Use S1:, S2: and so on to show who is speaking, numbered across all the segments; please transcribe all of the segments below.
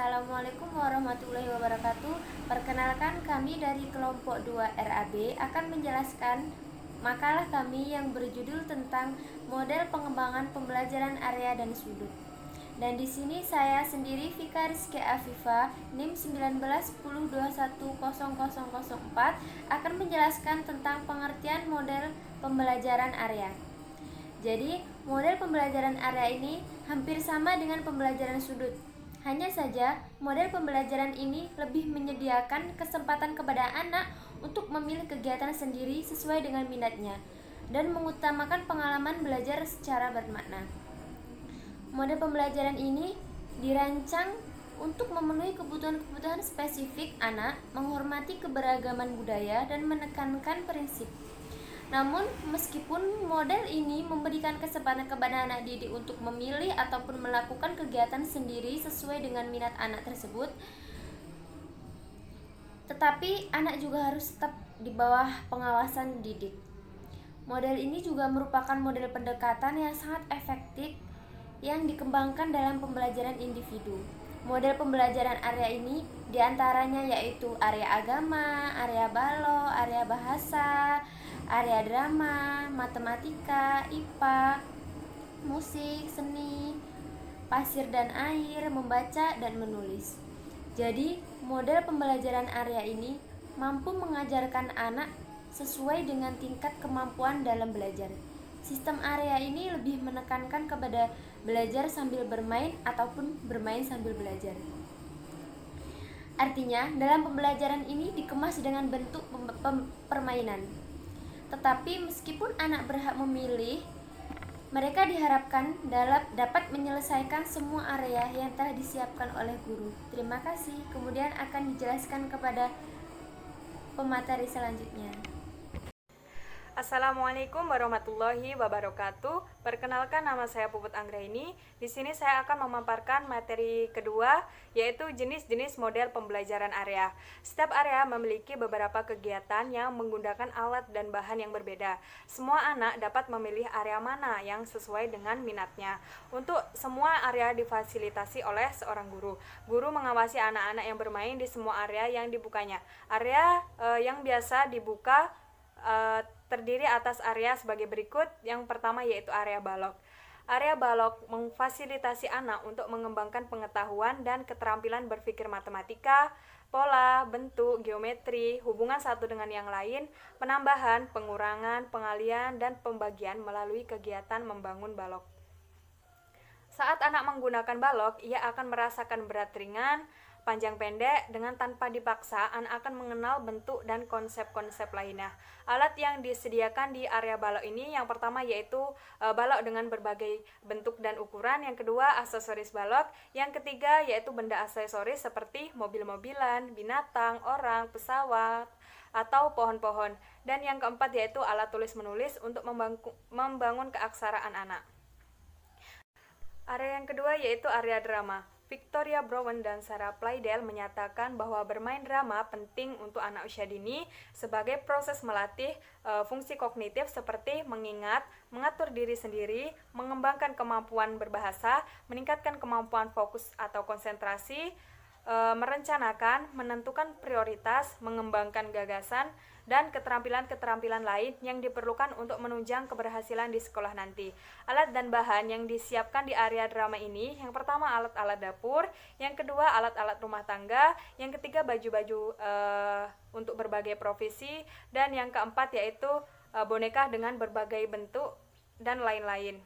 S1: Assalamualaikum warahmatullahi wabarakatuh. Perkenalkan, kami dari kelompok 2 RAB akan menjelaskan makalah kami yang berjudul tentang model pengembangan pembelajaran area dan sudut. Dan di sini saya sendiri Vika Rizky Afifa NIM 1910210004 akan menjelaskan tentang pengertian model pembelajaran area. Jadi, model pembelajaran area ini hampir sama dengan pembelajaran sudut. Hanya saja, model pembelajaran ini lebih menyediakan kesempatan kepada anak untuk memilih kegiatan sendiri sesuai dengan minatnya dan mengutamakan pengalaman belajar secara bermakna. Model pembelajaran ini dirancang untuk memenuhi kebutuhan-kebutuhan spesifik anak, menghormati keberagaman budaya, dan menekankan prinsip. Namun, meskipun model ini memberikan kesempatan kepada anak didik untuk memilih ataupun melakukan kegiatan sendiri sesuai dengan minat anak tersebut, tetapi anak juga harus tetap di bawah pengawasan didik. Model ini juga merupakan model pendekatan yang sangat efektif yang dikembangkan dalam pembelajaran individu. Model pembelajaran area ini diantaranya yaitu area agama, area balo, area bahasa, area drama, matematika, IPA, musik, seni, pasir dan air, membaca dan menulis. Jadi, model pembelajaran area ini mampu mengajarkan anak sesuai dengan tingkat kemampuan dalam belajar. Sistem area ini lebih menekankan kepada belajar sambil bermain ataupun bermain sambil belajar. Artinya, dalam pembelajaran ini dikemas dengan bentuk permainan. Tetapi meskipun anak berhak memilih, mereka diharapkan dapat menyelesaikan semua area yang telah disiapkan oleh guru. Terima kasih. Kemudian akan dijelaskan kepada pemateri selanjutnya.
S2: Assalamualaikum warahmatullahi wabarakatuh. Perkenalkan, nama saya Puput Anggraini. Di sini saya akan memaparkan materi kedua, yaitu jenis-jenis model pembelajaran area. Setiap area memiliki beberapa kegiatan yang menggunakan alat dan bahan yang berbeda. Semua anak dapat memilih area mana yang sesuai dengan minatnya. Untuk semua area difasilitasi oleh seorang guru. Guru mengawasi anak-anak yang bermain di semua area yang dibukanya. Area yang biasa dibuka terdiri atas area sebagai berikut. Yang pertama yaitu area balok. Area balok memfasilitasi anak untuk mengembangkan pengetahuan dan keterampilan berpikir matematika, pola, bentuk, geometri, hubungan satu dengan yang lain, penambahan, pengurangan, pengalian, dan pembagian melalui kegiatan membangun balok. Saat anak menggunakan balok, ia akan merasakan berat ringan, panjang pendek, dengan tanpa dipaksa, anak akan mengenal bentuk dan konsep-konsep lainnya. Alat yang disediakan di area balok ini yang pertama yaitu balok dengan berbagai bentuk dan ukuran, yang kedua aksesoris balok, yang ketiga yaitu benda aksesoris seperti mobil-mobilan, binatang, orang, pesawat, atau pohon-pohon, dan yang keempat yaitu alat tulis-menulis untuk membangun keaksaraan anak. Area yang kedua yaitu area drama. Victoria Brown dan Sarah Playdel menyatakan bahwa bermain drama penting untuk anak usia dini sebagai proses melatih fungsi kognitif seperti mengingat, mengatur diri sendiri, mengembangkan kemampuan berbahasa, meningkatkan kemampuan fokus atau konsentrasi, merencanakan, menentukan prioritas, mengembangkan gagasan, dan keterampilan-keterampilan lain yang diperlukan untuk menunjang keberhasilan di sekolah nanti. Alat dan bahan yang disiapkan di area drama ini, yang pertama alat-alat dapur, yang kedua alat-alat rumah tangga, yang ketiga baju-baju untuk berbagai profesi, dan yang keempat yaitu boneka dengan berbagai bentuk dan lain-lain.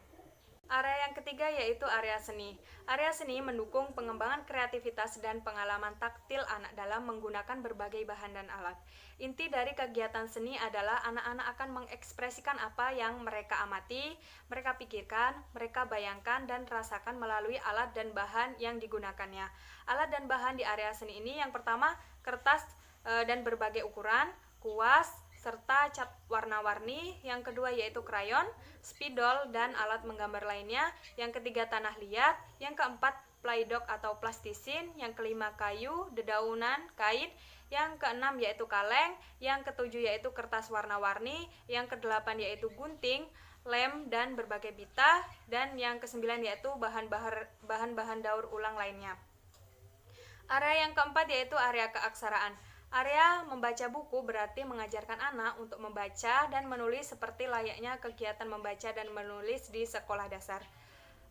S2: Area yang ketiga yaitu area seni. Area seni mendukung pengembangan kreativitas dan pengalaman taktil anak dalam menggunakan berbagai bahan dan alat. Inti dari kegiatan seni adalah anak-anak akan mengekspresikan apa yang mereka amati, mereka pikirkan, mereka bayangkan, dan rasakan melalui alat dan bahan yang digunakannya. Alat dan bahan di area seni ini yang pertama kertas dan berbagai ukuran, kuas, serta cat warna-warni, yang kedua yaitu krayon, spidol, dan alat menggambar lainnya, yang ketiga tanah liat, yang keempat playdok atau plastisin, yang kelima kayu, dedaunan, kain, yang keenam yaitu kaleng, yang ketujuh yaitu kertas warna-warni, yang kedelapan yaitu gunting, lem, dan berbagai pita, dan yang kesembilan yaitu bahan-bahan daur ulang lainnya. Area yang keempat yaitu area keaksaraan. Area membaca buku berarti mengajarkan anak untuk membaca dan menulis seperti layaknya kegiatan membaca dan menulis di sekolah dasar.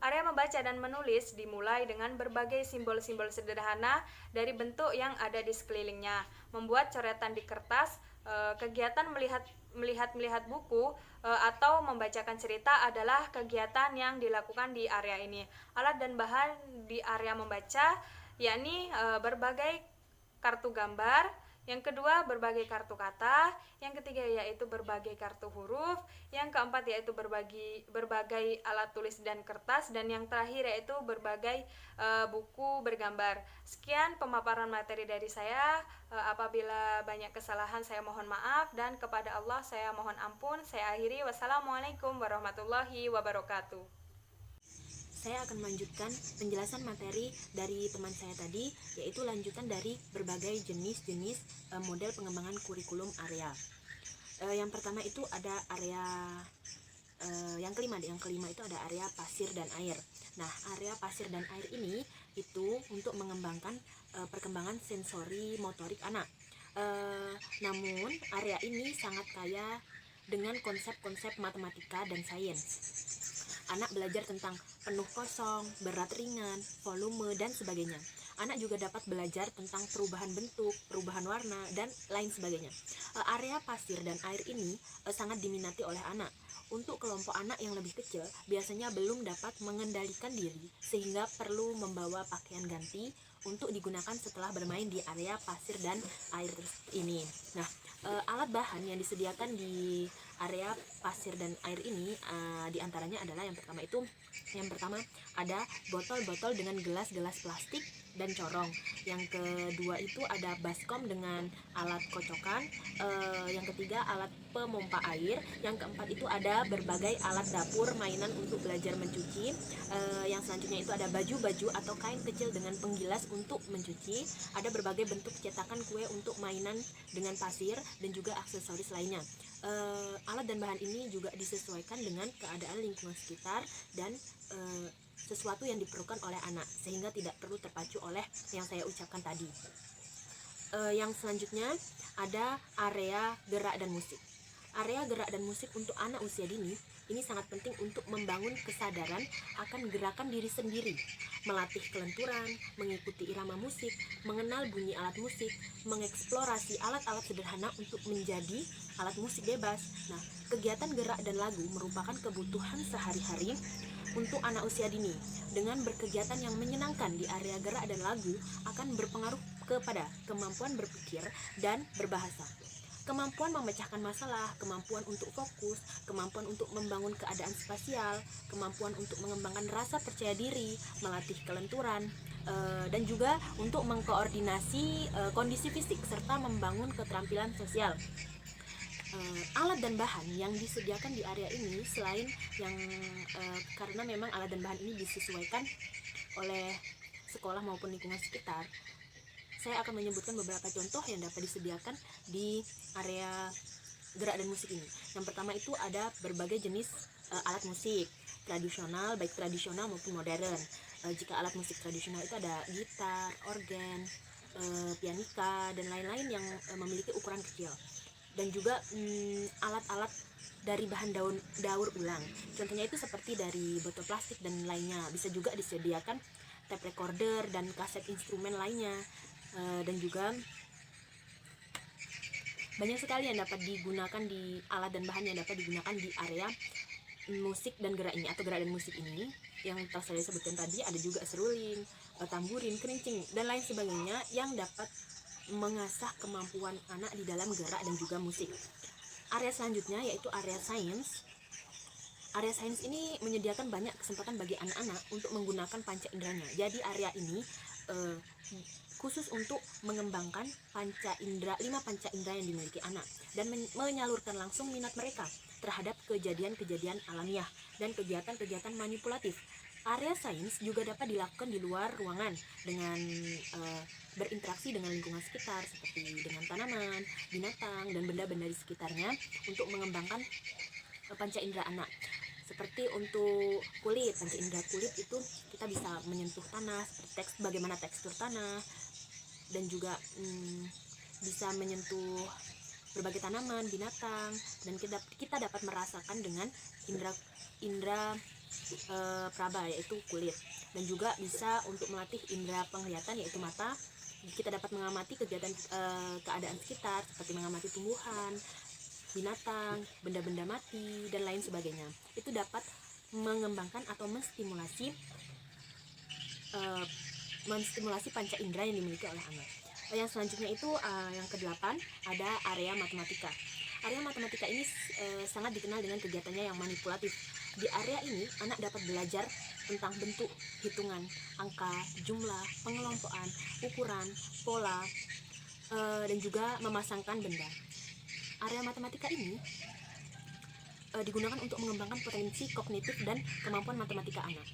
S2: Area membaca dan menulis dimulai dengan berbagai simbol-simbol sederhana dari bentuk yang ada di sekelilingnya. Membuat coretan di kertas, kegiatan melihat buku atau membacakan cerita adalah kegiatan yang dilakukan di area ini. Alat dan bahan di area membaca yakni berbagai kartu gambar, yang kedua berbagai kartu kata, yang ketiga yaitu berbagai kartu huruf, yang keempat yaitu berbagai alat tulis dan kertas, dan yang terakhir yaitu berbagai buku bergambar. Sekian pemaparan materi dari saya. Apabila banyak kesalahan saya mohon maaf, dan kepada Allah saya mohon ampun. Saya akhiri. Wassalamualaikum warahmatullahi wabarakatuh.
S3: Saya akan melanjutkan penjelasan materi dari teman saya tadi, yaitu lanjutan dari berbagai jenis-jenis model pengembangan kurikulum area. Yang pertama itu ada area yang kelima itu ada area pasir dan air. Nah, area pasir dan air ini itu untuk mengembangkan perkembangan sensori motorik anak. Namun area ini sangat kaya dengan konsep-konsep matematika dan sains. Anak belajar tentang penuh kosong, berat ringan, volume, dan sebagainya. Anak juga dapat belajar tentang perubahan bentuk, perubahan warna, dan lain sebagainya. Area pasir dan air ini sangat diminati oleh anak. Untuk kelompok anak yang lebih kecil, biasanya belum dapat mengendalikan diri, sehingga perlu membawa pakaian ganti untuk digunakan setelah bermain di area pasir dan air ini. Nah, alat bahan yang disediakan di area pasir dan air ini diantaranya adalah yang pertama ada botol-botol dengan gelas-gelas plastik dan corong. Yang kedua itu ada baskom dengan alat kocokan. Yang ketiga alat pemompa air. Yang keempat itu ada berbagai alat dapur mainan untuk belajar mencuci. Yang selanjutnya itu ada baju-baju atau kain kecil dengan penggilas untuk mencuci. Ada berbagai bentuk cetakan kue untuk mainan dengan pasir dan juga aksesoris lainnya. Alat dan bahan ini juga disesuaikan dengan keadaan lingkungan sekitar dan sesuatu yang diperlukan oleh anak, sehingga tidak perlu terpacu oleh yang saya ucapkan tadi. Yang selanjutnya ada area gerak dan musik. Area gerak dan musik untuk anak usia dini ini sangat penting untuk membangun kesadaran akan gerakan diri sendiri, melatih kelenturan, mengikuti irama musik, mengenal bunyi alat musik, mengeksplorasi alat-alat sederhana untuk menjadi alat musik bebas. Nah, kegiatan gerak dan lagu merupakan kebutuhan sehari-hari untuk anak usia dini. Dengan berkegiatan yang menyenangkan di area gerak dan lagu akan berpengaruh kepada kemampuan berpikir dan berbahasa. Kemampuan memecahkan masalah, kemampuan untuk fokus, kemampuan untuk membangun keadaan spasial, kemampuan untuk mengembangkan rasa percaya diri, melatih kelenturan, dan juga untuk mengkoordinasi kondisi fisik serta membangun keterampilan sosial. Alat dan bahan yang disediakan di area ini selain yang karena memang alat dan bahan ini disesuaikan oleh sekolah maupun lingkungan sekitar, saya akan menyebutkan beberapa contoh yang dapat disediakan di area gerak dan musik ini. Yang pertama itu ada berbagai jenis alat musik tradisional, baik tradisional maupun modern. Jika alat musik tradisional itu ada gitar, organ, pianika, dan lain-lain yang memiliki ukuran kecil. Dan juga alat-alat dari bahan daur ulang. Contohnya itu seperti dari botol plastik dan lainnya. Bisa juga disediakan tape recorder dan kaset instrumen lainnya. Dan juga banyak sekali yang dapat digunakan di alat dan bahan yang dapat digunakan di area musik dan gerak ini atau gerak dan musik ini. Yang telah saya sebutkan tadi ada juga seruling, tamburin, kerincing, dan lain sebagainya yang dapat mengasah kemampuan anak di dalam gerak dan juga musik. Area selanjutnya yaitu area sains. Area sains ini menyediakan banyak kesempatan bagi anak-anak untuk menggunakan panca inderanya. Jadi area ini khusus untuk mengembangkan 5 panca indera yang dimiliki anak dan menyalurkan langsung minat mereka terhadap kejadian-kejadian alamiah dan kegiatan-kegiatan manipulatif. Area sains juga dapat dilakukan di luar ruangan dengan berinteraksi dengan lingkungan sekitar seperti dengan tanaman, binatang, dan benda-benda di sekitarnya untuk mengembangkan panca indera anak. Seperti untuk kulit, panca indera kulit itu kita bisa menyentuh tanah, seperti bagaimana tekstur tanah, dan juga bisa menyentuh berbagai tanaman, binatang, dan kita dapat merasakan dengan indera praba, yaitu kulit, dan juga bisa untuk melatih indera penglihatan, yaitu mata. Kita dapat mengamati kegiatan keadaan sekitar seperti mengamati tumbuhan, binatang, benda-benda mati, dan lain sebagainya. Itu dapat mengembangkan atau menstimulasi panca indera yang dimiliki oleh anak. Yang selanjutnya itu yang ke-8 ada area matematika. Area matematika ini sangat dikenal dengan kegiatannya yang manipulatif. Di area ini anak dapat belajar tentang bentuk, hitungan, angka, jumlah, pengelompokan, ukuran, pola, dan juga memasangkan benda. Area matematika ini digunakan untuk mengembangkan potensi kognitif dan kemampuan matematika anak.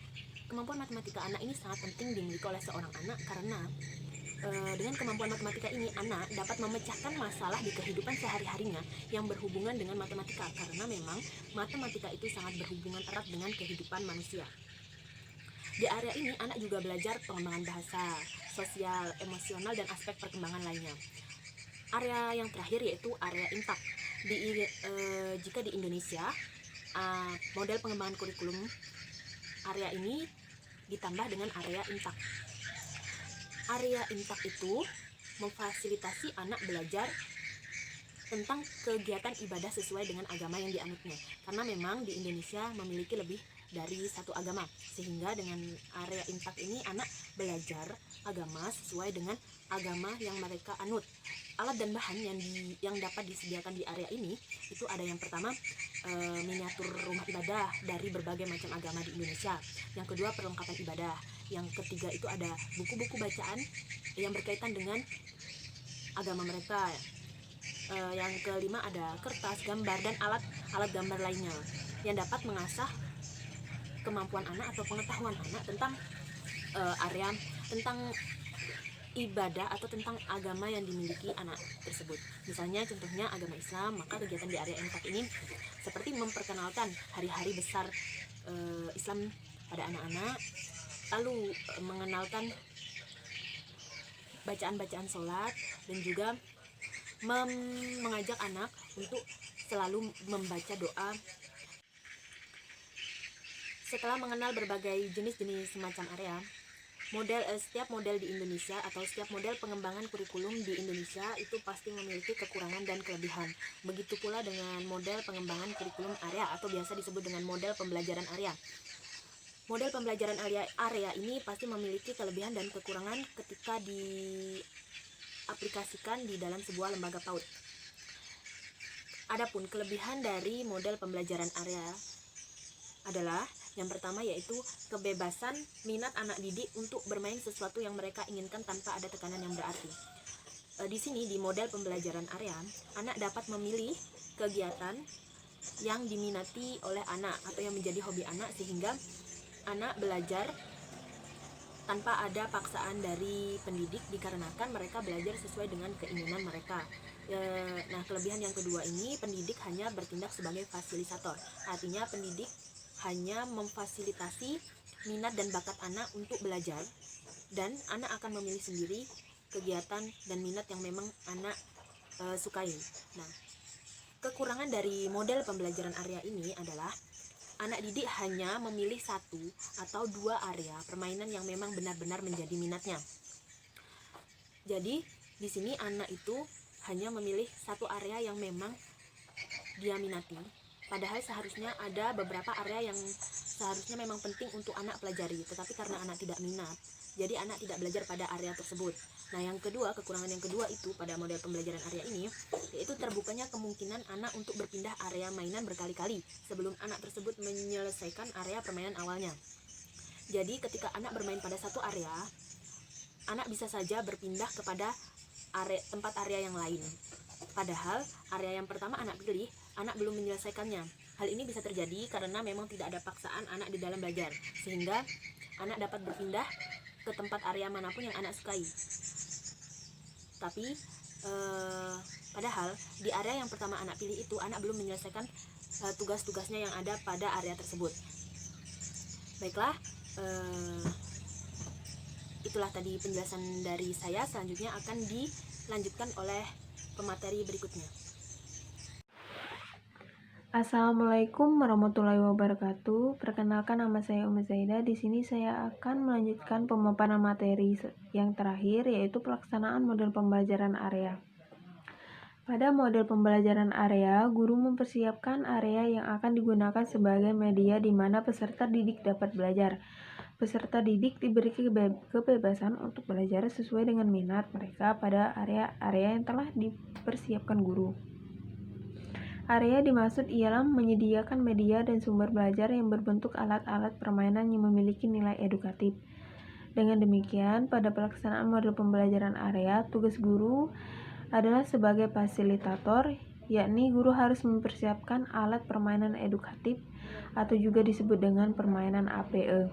S3: Kemampuan matematika anak ini sangat penting dimiliki oleh seorang anak karena dengan kemampuan matematika ini anak dapat memecahkan masalah di kehidupan sehari-harinya yang berhubungan dengan matematika, karena memang matematika itu sangat berhubungan erat dengan kehidupan manusia. Di area ini anak juga belajar pengembangan bahasa, sosial, emosional, dan aspek perkembangan lainnya. Area yang terakhir yaitu area impak. Jika di Indonesia model pengembangan kurikulum area ini ditambah dengan area impak. Area impak itu memfasilitasi anak belajar tentang kegiatan ibadah sesuai dengan agama yang dianutnya, karena memang di Indonesia memiliki lebih dari satu agama, sehingga dengan area impak ini anak belajar agama sesuai dengan agama yang mereka anut. Alat dan bahan yang dapat disediakan di area ini itu ada yang pertama miniatur rumah ibadah dari berbagai macam agama di Indonesia. Yang kedua perlengkapan ibadah. Yang ketiga itu ada buku-buku bacaan yang berkaitan dengan agama mereka. Yang kelima ada kertas, gambar, dan alat gambar lainnya yang dapat mengasah kemampuan anak atau pengetahuan anak tentang tentang ibadah atau tentang agama yang dimiliki anak tersebut. Misalnya contohnya agama Islam, maka kegiatan di area impak ini seperti memperkenalkan hari-hari besar Islam pada anak-anak, lalu mengenalkan bacaan-bacaan sholat, dan juga mengajak anak untuk selalu membaca doa. Setelah mengenal berbagai jenis-jenis semacam area, setiap model di Indonesia atau setiap model pengembangan kurikulum di Indonesia itu pasti memiliki kekurangan dan kelebihan. Begitu pula dengan model pengembangan kurikulum area atau biasa disebut dengan model pembelajaran area. Model pembelajaran area ini pasti memiliki kelebihan dan kekurangan ketika diaplikasikan di dalam sebuah lembaga PAUD. Adapun kelebihan dari model pembelajaran area adalah yang pertama yaitu kebebasan minat anak didik untuk bermain sesuatu yang mereka inginkan tanpa ada tekanan yang berarti. Di sini di model pembelajaran area, anak dapat memilih kegiatan yang diminati oleh anak atau yang menjadi hobi anak, sehingga anak belajar tanpa ada paksaan dari pendidik dikarenakan mereka belajar sesuai dengan keinginan mereka. Nah, kelebihan yang kedua ini, pendidik hanya bertindak sebagai fasilitator. Artinya pendidik hanya memfasilitasi minat dan bakat anak untuk belajar, dan anak akan memilih sendiri kegiatan dan minat yang memang anak sukai. Nah, kekurangan dari model pembelajaran area ini adalah anak didik hanya memilih satu atau dua area permainan yang memang benar-benar menjadi minatnya. Jadi di sini anak itu hanya memilih satu area yang memang dia minati, padahal seharusnya ada beberapa area yang seharusnya memang penting untuk anak pelajari, tetapi karena anak tidak minat, jadi anak tidak belajar pada area tersebut. Nah, yang kedua, kekurangan yang kedua itu pada model pembelajaran area ini, yaitu terbukanya kemungkinan anak untuk berpindah area mainan berkali-kali sebelum anak tersebut menyelesaikan area permainan awalnya. Jadi ketika anak bermain pada satu area, anak bisa saja berpindah kepada tempat area yang lain. Padahal area yang pertama anak pilih, anak belum menyelesaikannya. Hal ini bisa terjadi karena memang tidak ada paksaan anak di dalam belajar, sehingga anak dapat berpindah ke tempat area manapun yang anak sukai. Tapi padahal di area yang pertama anak pilih itu, anak belum menyelesaikan tugas-tugasnya yang ada pada area tersebut. Baiklah, itulah tadi penjelasan dari saya. Selanjutnya akan dilanjutkan oleh pemateri berikutnya.
S4: Assalamualaikum warahmatullahi wabarakatuh. Perkenalkan, nama saya Umi Zaida. Di sini saya akan melanjutkan pemaparan materi yang terakhir, yaitu pelaksanaan model pembelajaran area. Pada model pembelajaran area, guru mempersiapkan area yang akan digunakan sebagai media di mana peserta didik dapat belajar. Peserta didik diberi kebebasan untuk belajar sesuai dengan minat mereka pada area-area yang telah dipersiapkan guru. Area dimaksud ialah menyediakan media dan sumber belajar yang berbentuk alat-alat permainan yang memiliki nilai edukatif. Dengan demikian, pada pelaksanaan model pembelajaran area, tugas guru adalah sebagai fasilitator, yakni guru harus mempersiapkan alat permainan edukatif atau juga disebut dengan permainan APE.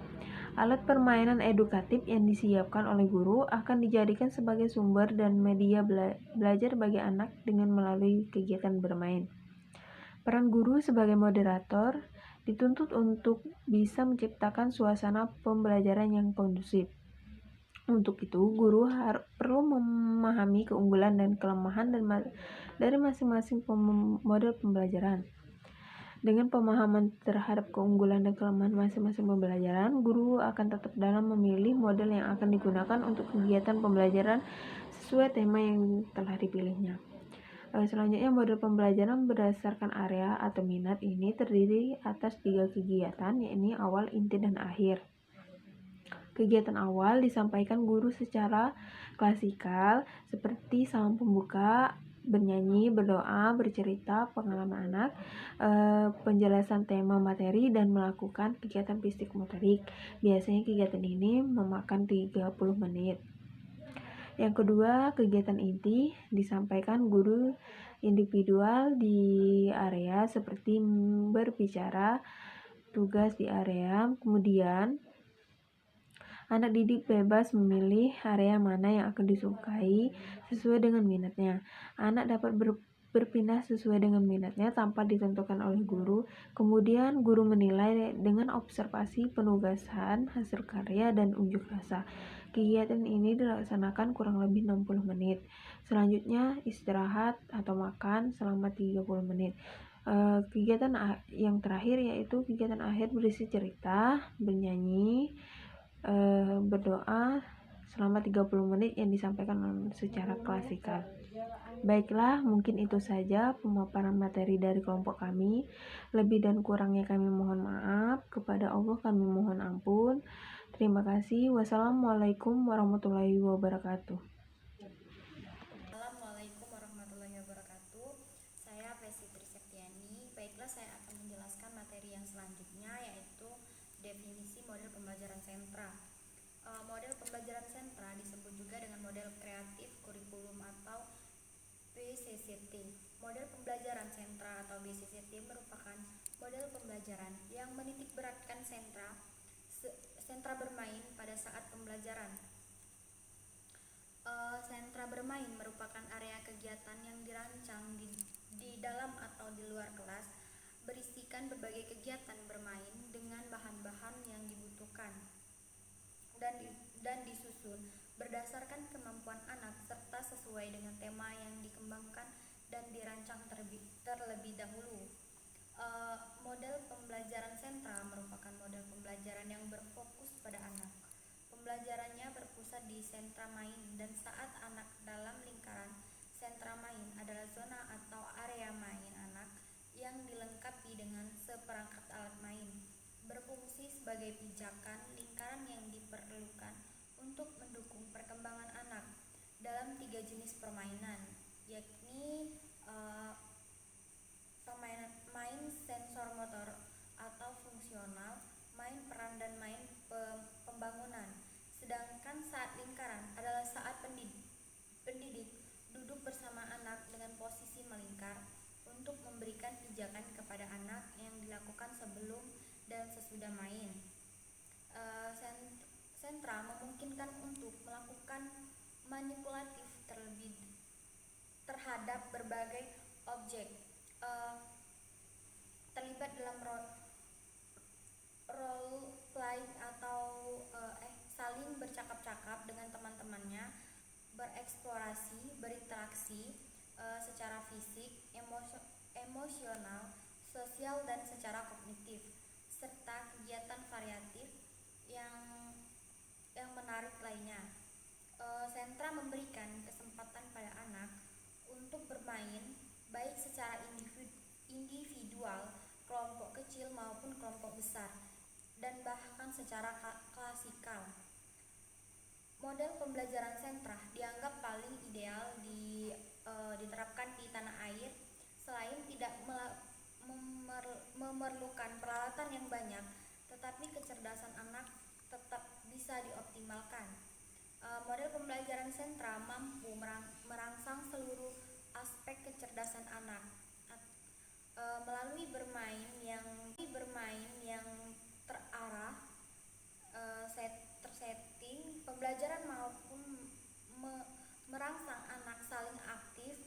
S4: Alat permainan edukatif yang disiapkan oleh guru akan dijadikan sebagai sumber dan media belajar bagi anak dengan melalui kegiatan bermain. Peran guru sebagai moderator dituntut untuk bisa menciptakan suasana pembelajaran yang kondusif. Untuk itu, guru perlu memahami keunggulan dan kelemahan dari masing-masing model pembelajaran. Dengan pemahaman terhadap keunggulan dan kelemahan masing-masing pembelajaran, guru akan tetap dalam memilih model yang akan digunakan untuk kegiatan pembelajaran sesuai tema yang telah dipilihnya. Selanjutnya, model pembelajaran berdasarkan area atau minat ini terdiri atas 3 kegiatan, yakni awal, inti, dan akhir. Kegiatan awal disampaikan guru secara klasikal seperti salam pembuka, bernyanyi, berdoa, bercerita, pengalaman anak, penjelasan tema materi, dan melakukan kegiatan fisik motorik. Biasanya kegiatan ini memakan 30 menit. Yang kedua, kegiatan inti disampaikan guru individual di area seperti berbicara, tugas di area. Kemudian, anak didik bebas memilih area mana yang akan disukai sesuai dengan minatnya. Anak dapat berpindah sesuai dengan minatnya tanpa ditentukan oleh guru. Kemudian guru menilai dengan observasi, penugasan, hasil karya, dan unjuk rasa. Kegiatan ini dilaksanakan kurang lebih 60 menit. Selanjutnya istirahat atau makan selama 30 menit. Kegiatan yang terakhir yaitu kegiatan akhir berisi cerita, bernyanyi, berdoa selama 30 menit yang disampaikan secara klasikal. Baiklah, mungkin itu saja pemaparan materi dari kelompok kami. Lebih dan kurangnya kami mohon maaf. Kepada Allah kami mohon ampun. Terima kasih. Wassalamualaikum warahmatullahi wabarakatuh.
S1: Assalamualaikum warahmatullahi wabarakatuh. Saya Fitri Septiani. Baiklah, saya akan menjelaskan materi yang selanjutnya, yaitu definisi model pembelajaran sentra. Model pembelajaran sentra disebut juga dengan model kreatif kurikulum atau BCCT. Model pembelajaran sentra atau BCCT merupakan model pembelajaran yang menitik beratkan sentra bermain pada saat pembelajaran. Sentra bermain merupakan area kegiatan yang dirancang di dalam atau di luar kelas, berisikan berbagai kegiatan bermain dengan bahan-bahan yang dibutuhkan dan disusun berdasarkan kemampuan anak serta sesuai dengan tema yang dikembangkan dan dirancang terlebih dahulu. Model pembelajaran sentra merupakan model pembelajaran yang berfokus pada anak. Pembelajarannya berpusat di sentra main, dan saat anak dalam lingkaran sentra main adalah zona atau area main anak yang dilengkapi dengan seperangkat alat main, berfungsi sebagai pijakan lingkaran yang diperlukan untuk mendukung perkembangan anak dalam 3 jenis permainan, yakni main sensor motor atau fungsional, main peran, dan main pembangunan. Sedangkan saat lingkaran adalah saat pendidik duduk bersama anak dengan posisi melingkar untuk memberikan pijakan kepada anak yang dilakukan sebelum dan sesudah main. Sentra memungkinkan untuk melakukan manipulatif terhadap berbagai objek, terlibat dalam role play atau saling bercakap-cakap dengan teman-temannya, bereksplorasi, berinteraksi secara fisik, emosional, sosial, dan secara kognitif, serta kegiatan variatif yang menarik lainnya. Sentra memberikan kesempatan pada anak untuk bermain baik secara individual, kelompok kecil maupun kelompok besar, dan bahkan secara klasikal. Model pembelajaran sentra dianggap paling ideal diterapkan di tanah air selain tidak memerlukan peralatan yang banyak, tetapi kecerdasan anak tetap bisa dioptimalkan. Model pembelajaran sentra mampu merangsang seluruh aspek kecerdasan anak melalui bermain yang terarah, tersetting pembelajaran maupun merangsang anak saling aktif,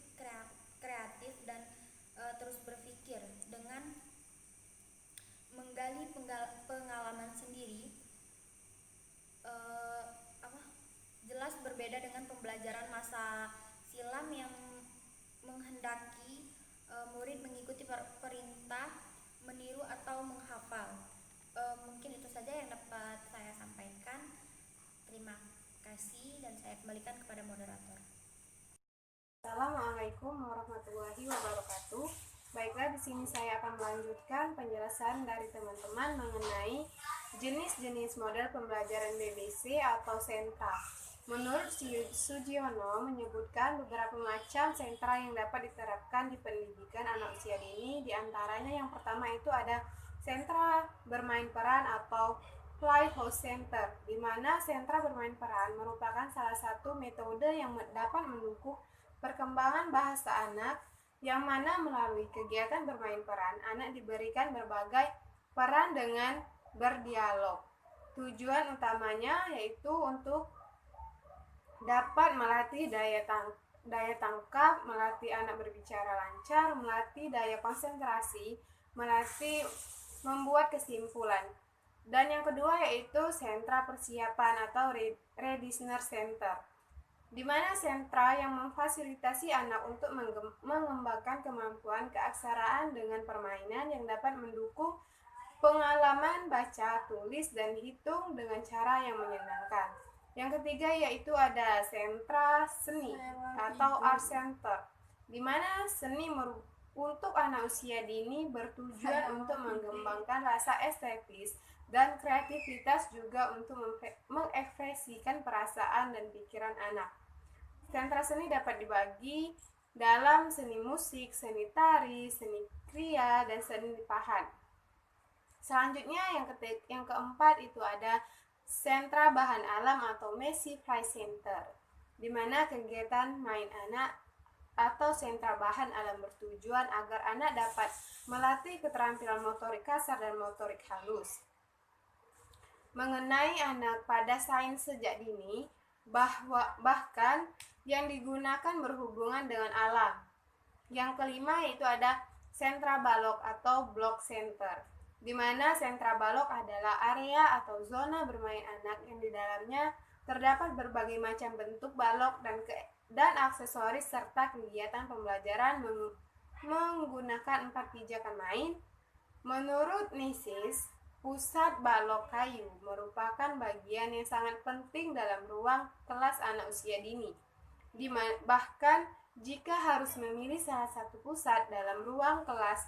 S1: kreatif, dan terus berpikir dengan menggali pengalaman sendiri. Jelas berbeda dengan pembelajaran masa silam yang menghendaki murid mengikuti perintah, meniru, atau menghafal. Mungkin itu saja yang dapat saya sampaikan. Terima kasih dan saya kembalikan kepada moderator.
S5: Assalamualaikum warahmatullahi wabarakatuh. Baiklah, di sini saya akan melanjutkan penjelasan dari teman-teman mengenai jenis-jenis model pembelajaran BBC atau sentra. Menurut Sujiono menyebutkan beberapa macam sentra yang dapat diterapkan di pendidikan anak usia dini. Di antaranya yang pertama itu ada sentra bermain peran atau Playhouse Center, di mana sentra bermain peran merupakan salah satu metode yang dapat mendukung perkembangan bahasa anak, yang mana melalui kegiatan bermain peran, anak diberikan berbagai peran dengan berdialog. Tujuan utamanya yaitu untuk dapat melatih daya tangkap, melatih anak berbicara lancar, melatih daya konsentrasi, melatih membuat kesimpulan. Dan yang kedua yaitu sentra persiapan atau readiness center, di mana sentra yang memfasilitasi anak untuk mengembangkan kemampuan keaksaraan dengan permainan yang dapat mendukung pengalaman baca, tulis, dan hitung dengan cara yang menyenangkan. Yang ketiga yaitu ada sentra seni atau art center, di mana seni untuk anak usia dini bertujuan untuk mengembangkan rasa estetis dan kreativitas, juga untuk mengekspresikan perasaan dan pikiran anak. Sentra seni dapat dibagi dalam seni musik, seni tari, seni kriya, dan seni pahat. Selanjutnya yang keempat itu ada sentra bahan alam atau Macy Fly Center, di mana kegiatan main anak atau sentra bahan alam bertujuan agar anak dapat melatih keterampilan motorik kasar dan motorik halus. Mengenai anak pada sains sejak dini, bahkan yang digunakan berhubungan dengan alam. Yang kelima yaitu ada sentra balok atau block center, di mana sentra balok adalah area atau zona bermain anak yang di dalamnya terdapat berbagai macam bentuk balok dan aksesoris serta kegiatan pembelajaran menggunakan 4 pijakan main. Menurut Nisis, pusat balok kayu merupakan bagian yang sangat penting dalam ruang kelas anak usia dini. Bahkan jika harus memilih salah satu pusat dalam ruang kelas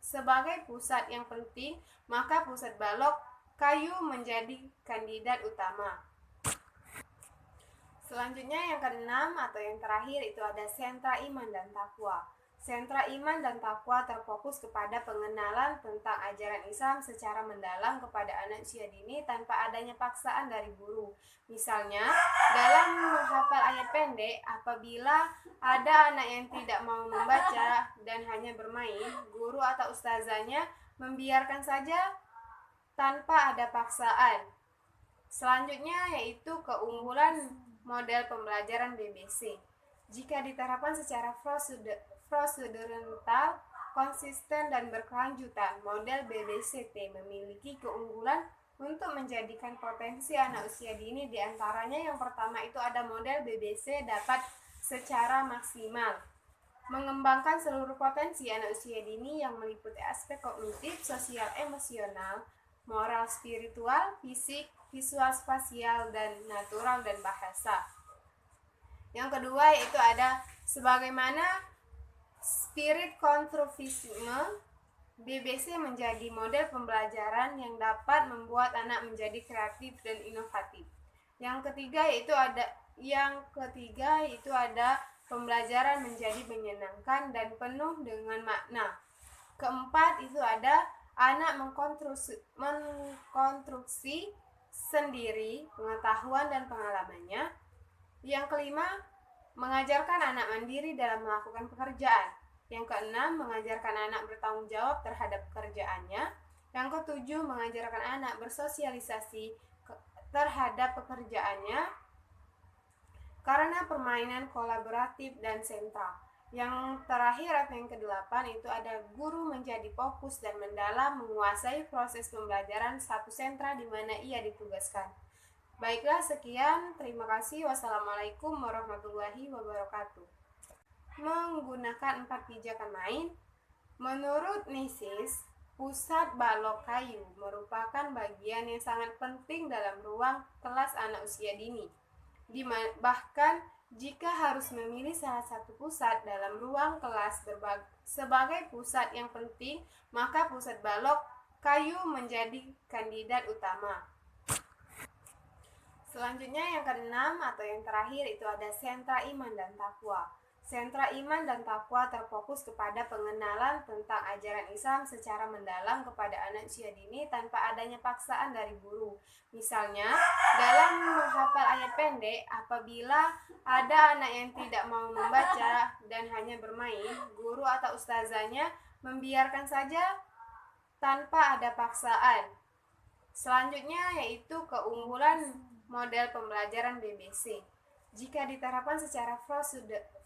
S5: sebagai pusat yang penting, maka pusat balok kayu menjadi kandidat utama. Selanjutnya yang keenam atau yang terakhir itu ada sentra iman dan takwa. Sentra iman dan takwa terfokus kepada pengenalan tentang ajaran Islam secara mendalam kepada anak usia dini tanpa adanya paksaan dari guru. Misalnya, dalam menghafal ayat pendek, apabila ada anak yang tidak mau membaca dan hanya bermain, guru atau ustazahnya membiarkan saja tanpa ada paksaan. Selanjutnya yaitu keunggulan model pembelajaran BBC. Jika diterapkan secara prosedural, konsisten, dan berkelanjutan, model BBCT memiliki keunggulan untuk menjadikan potensi anak usia dini. Diantaranya yang pertama itu ada model BBC dapat secara maksimal mengembangkan seluruh potensi anak usia dini yang meliputi aspek kognitif, sosial, emosional, moral, spiritual, fisik, visual, spasial, dan natural dan bahasa. Yang kedua yaitu ada sebagaimana spirit konstruksivisme, BBC menjadi model pembelajaran yang dapat membuat anak menjadi kreatif dan inovatif. Yang ketiga yaitu ada pembelajaran menjadi menyenangkan dan penuh dengan makna. Keempat itu ada anak mengkonstruksi sendiri pengetahuan dan pengalamannya. Yang kelima, mengajarkan anak mandiri dalam melakukan pekerjaan. Yang keenam, mengajarkan anak bertanggung jawab terhadap pekerjaannya. Yang ketujuh, mengajarkan anak bersosialisasi terhadap pekerjaannya karena permainan kolaboratif dan sentral. Yang terakhir atau yang kedelapan itu ada guru menjadi fokus dan mendalam menguasai proses pembelajaran satu sentra di mana ia ditugaskan. Baiklah, sekian. Terima kasih. Wassalamualaikum warahmatullahi wabarakatuh. Menggunakan 4 pijakan main. Menurut Nisis, pusat balok kayu merupakan bagian yang sangat penting dalam ruang kelas anak usia dini. Bahkan jika harus memilih salah satu pusat dalam ruang kelas sebagai pusat yang penting, maka pusat balok kayu menjadi kandidat utama. Selanjutnya yang keenam atau yang terakhir itu ada sentra iman dan takwa. Sentra iman dan takwa terfokus kepada pengenalan tentang ajaran Islam secara mendalam kepada anak usia dini tanpa adanya paksaan dari guru. Misalnya, dalam menghafal ayat pendek, apabila ada anak yang tidak mau membaca dan hanya bermain, guru atau ustazanya membiarkan saja tanpa ada paksaan. Selanjutnya yaitu keunggulan model pembelajaran BBC. Jika diterapkan secara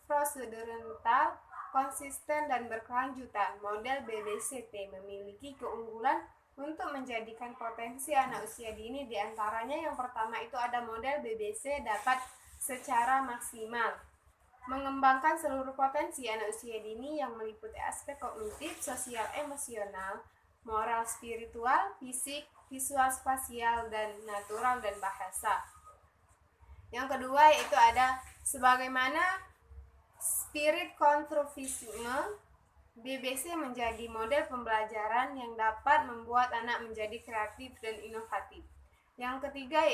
S5: prosedural, konsisten dan berkelanjutan, model BBCT memiliki keunggulan untuk menjadikan potensi anak usia dini. Diantaranya yang pertama itu ada model BBC dapat secara maksimal mengembangkan seluruh potensi anak usia dini yang meliputi aspek kognitif, sosial, emosional, moral, spiritual, fisik, visual, spasial, dan natural dan bahasa. Yang kedua yaitu ada sebagaimana spirit konstruksivisme, BBC menjadi model pembelajaran yang dapat membuat anak menjadi kreatif dan inovatif. Yang ketiga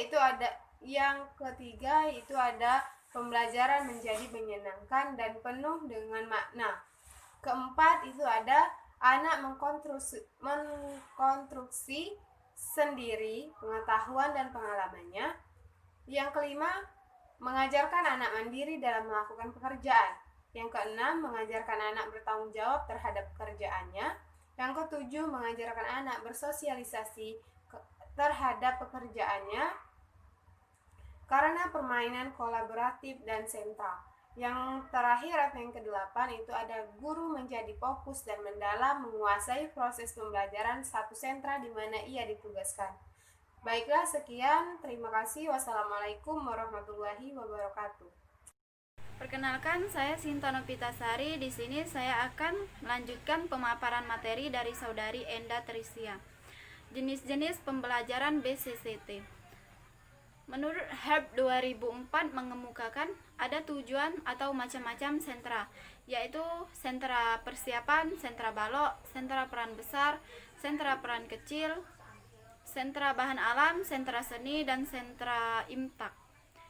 S5: yaitu ada pembelajaran menjadi menyenangkan dan penuh dengan makna. Keempat itu ada anak mengkonstruksi sendiri pengetahuan dan pengalamannya. Yang kelima, mengajarkan anak mandiri dalam melakukan pekerjaan. Yang keenam, mengajarkan anak bertanggung jawab terhadap pekerjaannya. Yang ketujuh, mengajarkan anak bersosialisasi terhadap pekerjaannya karena permainan kolaboratif dan sentral. Yang terakhir atau yang kedelapan itu ada guru menjadi fokus dan mendalam menguasai proses pembelajaran satu sentra di mana ia ditugaskan. Baiklah, sekian. Terima kasih. Wassalamualaikum warahmatullahi wabarakatuh.
S6: Perkenalkan, saya Sinta Novitasari. Di sini saya akan melanjutkan pemaparan materi dari Saudari Enda Trisia. Jenis-jenis pembelajaran BCCT. Menurut HERB 2004 mengemukakan ada tujuan atau macam-macam sentra, yaitu sentra persiapan, sentra balok, sentra peran besar, sentra peran kecil, sentra bahan alam, sentra seni, dan sentra imtak.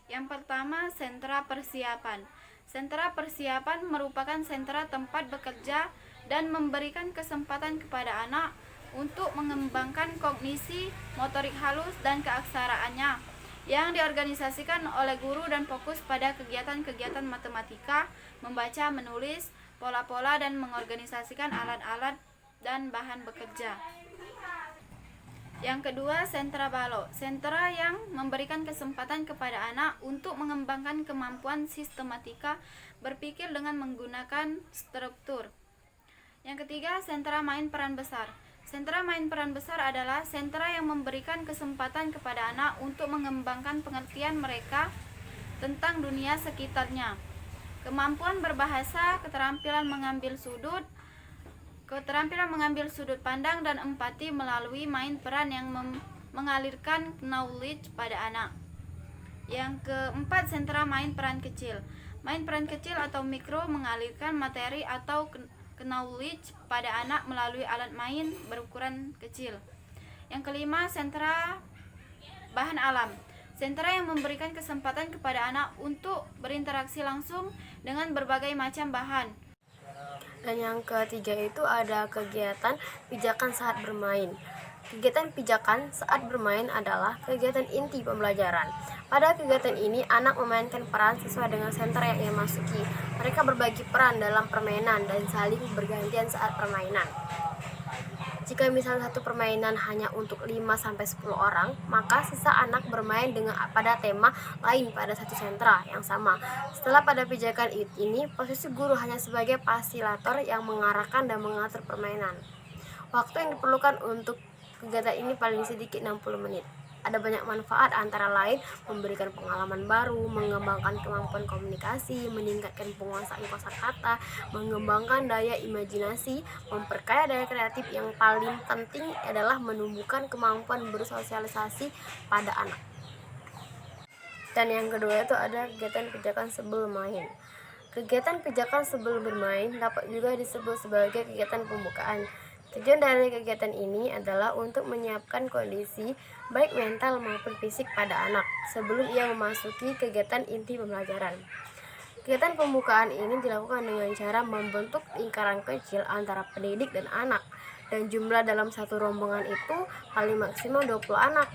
S6: Yang pertama, sentra persiapan. Sentra persiapan merupakan sentra tempat bekerja dan memberikan kesempatan kepada anak untuk mengembangkan kognisi, motorik halus, dan keaksaraannya yang diorganisasikan oleh guru dan fokus pada kegiatan-kegiatan matematika, membaca, menulis, pola-pola, dan mengorganisasikan alat-alat dan bahan bekerja. Yang kedua, sentra balok. Sentra yang memberikan kesempatan kepada anak untuk mengembangkan kemampuan sistematika berpikir dengan menggunakan struktur. Yang ketiga, sentra main peran besar. Sentra main peran besar adalah sentra yang memberikan kesempatan kepada anak untuk mengembangkan pengertian mereka tentang dunia sekitarnya. Kemampuan berbahasa, keterampilan mengambil sudut pandang dan empati melalui main peran yang mengalirkan knowledge pada anak. Yang keempat, sentra main peran kecil. Main peran kecil atau mikro mengalirkan materi atau knowledge pada anak melalui alat main berukuran kecil. Yang kelima, sentra bahan alam. Sentra yang memberikan kesempatan kepada anak untuk berinteraksi langsung dengan berbagai macam bahan.
S7: Dan yang ketiga itu ada kegiatan pijakan saat bermain. Kegiatan pijakan saat bermain adalah kegiatan inti pembelajaran. Pada kegiatan ini, anak memainkan peran sesuai dengan sentra yang ia masuki. Mereka berbagi peran dalam permainan dan saling bergantian saat permainan. Jika misalnya satu permainan hanya untuk 5-10 orang, maka sisa anak bermain pada tema lain pada satu sentra yang sama. Setelah pada pijakan ini, posisi guru hanya sebagai fasilitator yang mengarahkan dan mengatur permainan. Waktu yang diperlukan untuk kegiatan ini paling sedikit 60 menit. Ada banyak manfaat antara lain memberikan pengalaman baru, mengembangkan kemampuan komunikasi, meningkatkan penguasaan kosakata, mengembangkan daya imajinasi, memperkaya daya kreatif. Yang paling penting adalah menumbuhkan kemampuan bersosialisasi pada anak. Dan yang kedua itu ada kegiatan pijakan sebelum main. Kegiatan pijakan sebelum bermain dapat juga disebut sebagai kegiatan pembukaan. Tujuan dari kegiatan ini adalah untuk menyiapkan kondisi baik mental maupun fisik pada anak sebelum ia memasuki kegiatan inti pembelajaran. Kegiatan pembukaan ini dilakukan dengan cara membentuk lingkaran kecil antara pendidik dan anak, dan jumlah dalam satu rombongan itu paling maksimal 20 anak.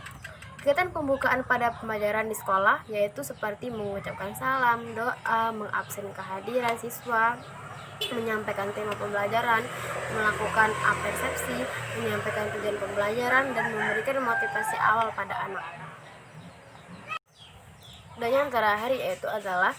S7: Kegiatan pembukaan pada pembelajaran di sekolah yaitu seperti mengucapkan salam, doa, mengabsen kehadiran siswa, menyampaikan tema pembelajaran, melakukan persepsi, menyampaikan tujuan pembelajaran, dan memberikan motivasi awal pada anak. Dan yang terakhir yaitu adalah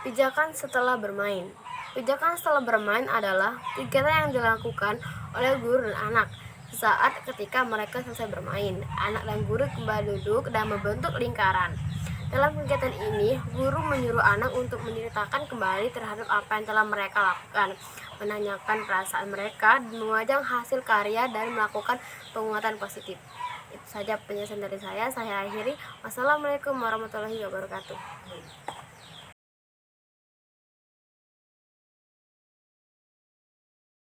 S7: pijakan setelah bermain. Pijakan setelah bermain adalah kegiatan yang dilakukan oleh guru dan anak saat ketika mereka selesai bermain. Anak dan guru kembali duduk dan membentuk lingkaran. Dalam kegiatan ini, guru menyuruh anak untuk menceritakan kembali terhadap apa yang telah mereka lakukan, menanyakan perasaan mereka, memajang hasil karya, dan melakukan penguatan positif. Itu saja penjelasan dari saya akhiri. Wassalamualaikum warahmatullahi wabarakatuh.